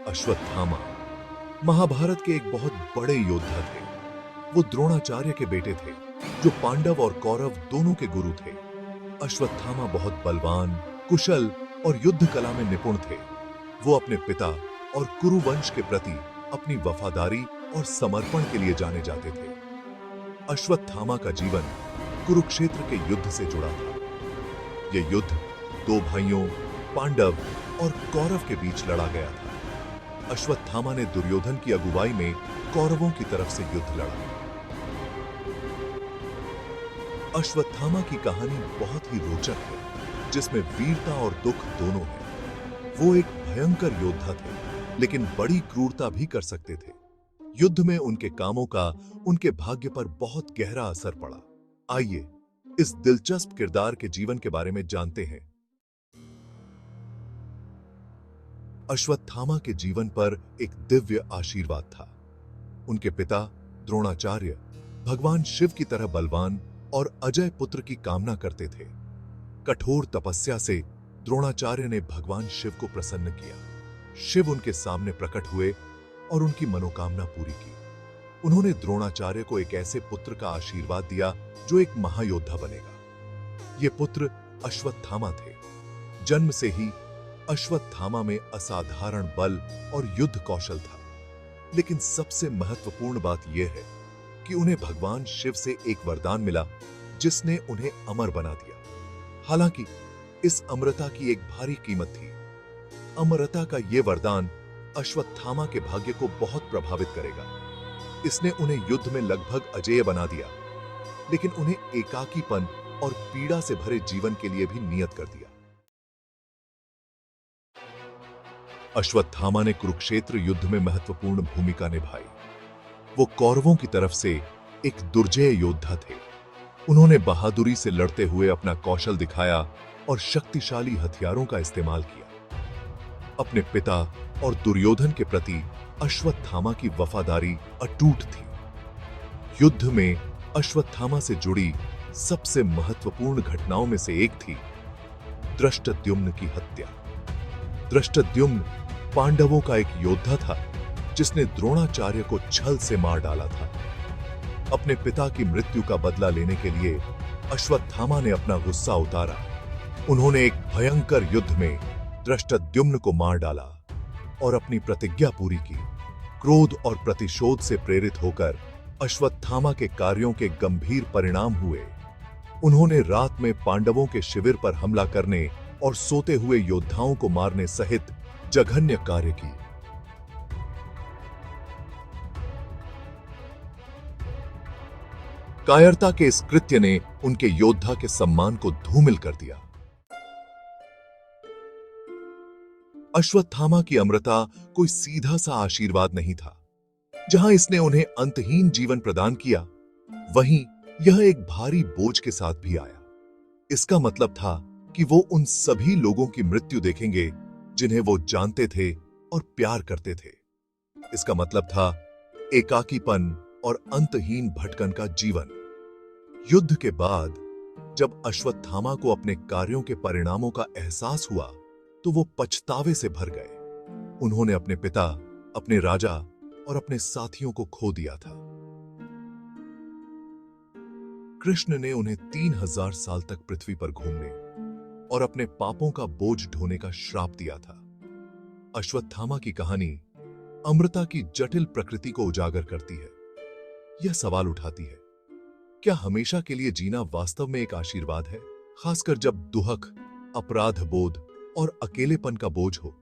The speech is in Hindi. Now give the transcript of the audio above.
अश्वत्थामा महाभारत के एक बहुत बड़े योद्धा थे। वो द्रोणाचार्य के बेटे थे, जो पांडव और कौरव दोनों के गुरु थे। अश्वत्थामा बहुत बलवान, कुशल और युद्ध कला में निपुण थे। वो अपने पिता और कुरु वंश के प्रति अपनी वफादारी और समर्पण के लिए जाने जाते थे। अश्वत्थामा का जीवन कुरुक्षेत्र के युद्ध से जुड़ा था। यह युद्ध दो भाइयों पांडव और कौरव के बीच लड़ा गया था। अश्वत्थामा ने दुर्योधन की अगुवाई में कौरवों की तरफ से युद्ध लड़ा। अश्वत्थामा की कहानी बहुत ही रोचक है, जिसमें वीरता और दुख दोनों हैं। वो एक भयंकर योद्धा थे, लेकिन बड़ी क्रूरता भी कर सकते थे। युद्ध में उनके कामों का उनके भाग्य पर बहुत गहरा असर पड़ा। आइए इस दिलचस्प किरदार के जीवन के बारे में जानते हैं। अश्वत्थामा के जीवन पर एक दिव्य आशीर्वाद था। उनके पिता द्रोणाचार्य भगवान शिव की तरह बलवान और अजय पुत्र की कामना करते थे। कठोर तपस्या से द्रोणाचार्य ने भगवान शिव को प्रसन्न किया। शिव उनके सामने प्रकट हुए और उनकी मनोकामना पूरी की। उन्होंने द्रोणाचार्य को एक ऐसे पुत्र का आशीर्वाद दिया जो एक महायोद्धा बनेगा। ये पुत्र अश्वत्थामा थे। जन्म से ही अश्वत्थामा में असाधारण बल और युद्ध कौशल था। लेकिन सबसे महत्वपूर्ण बात यह है कि उन्हें भगवान शिव से एक वरदान मिला, जिसने उन्हें अमर बना दिया। हालांकि इस अमरता की एक भारी कीमत थी। अमरता का यह वरदान अश्वत्थामा के भाग्य को बहुत प्रभावित करेगा। इसने उन्हें युद्ध में लगभग अजेय बना दिया, लेकिन उन्हें एकाकीपन और पीड़ा से भरे जीवन के लिए भी नियत कर दिया। अश्वत्थामा ने कुरुक्षेत्र युद्ध में महत्वपूर्ण भूमिका निभाई। वो कौरवों की तरफ से एक दुर्जय योद्धा थे। उन्होंने बहादुरी से लड़ते हुए अपना कौशल दिखाया और शक्तिशाली हथियारों का इस्तेमाल किया। अपने पिता और दुर्योधन के प्रति अश्वत्थामा की वफादारी अटूट थी। युद्ध में अश्वत्थामा से जुड़ी सबसे महत्वपूर्ण घटनाओं में से एक थी धृष्टद्युम्न की हत्या। धृष्टद्युम्न पांडवों का एक योद्धा था, जिसने द्रोणाचार्य को छल से मार डाला था। अपने पिता की मृत्यु का बदला लेने के लिए अश्वत्थामा ने अपना गुस्सा उतारा। उन्होंने एक भयंकर युद्ध में धृष्टद्युम्न को मार डाला और अपनी प्रतिज्ञा पूरी की। क्रोध और प्रतिशोध से प्रेरित होकर अश्वत्थामा के कार्यों के गंभीर परिणाम हुए। उन्होंने रात में पांडवों के शिविर पर हमला करने और सोते हुए योद्धाओं को मारने सहित जघन्य कार्य की। कायरता के इस कृत्य ने उनके योद्धा के सम्मान को धूमिल कर दिया। अश्वत्थामा की अमरता कोई सीधा सा आशीर्वाद नहीं था। जहां इसने उन्हें अंतहीन जीवन प्रदान किया, वहीं यह एक भारी बोझ के साथ भी आया। इसका मतलब था कि वो उन सभी लोगों की मृत्यु देखेंगे जिन्हें वो जानते थे और प्यार करते थे। इसका मतलब था एकाकीपन और अंतहीन भटकन का जीवन। युद्ध के बाद जब अश्वत्थामा को अपने कार्यों के परिणामों का एहसास हुआ, तो वो पछतावे से भर गए। उन्होंने अपने पिता, अपने राजा और अपने साथियों को खो दिया था। कृष्ण ने उन्हें 3000 साल तक पृथ्वी पर घूमने और अपने पापों का बोझ ढोने का श्राप दिया था। अश्वत्थामा की कहानी अमरता की जटिल प्रकृति को उजागर करती है। यह सवाल उठाती है, क्या हमेशा के लिए जीना वास्तव में एक आशीर्वाद है, खासकर जब दुहक, अपराध बोध और अकेलेपन का बोझ हो?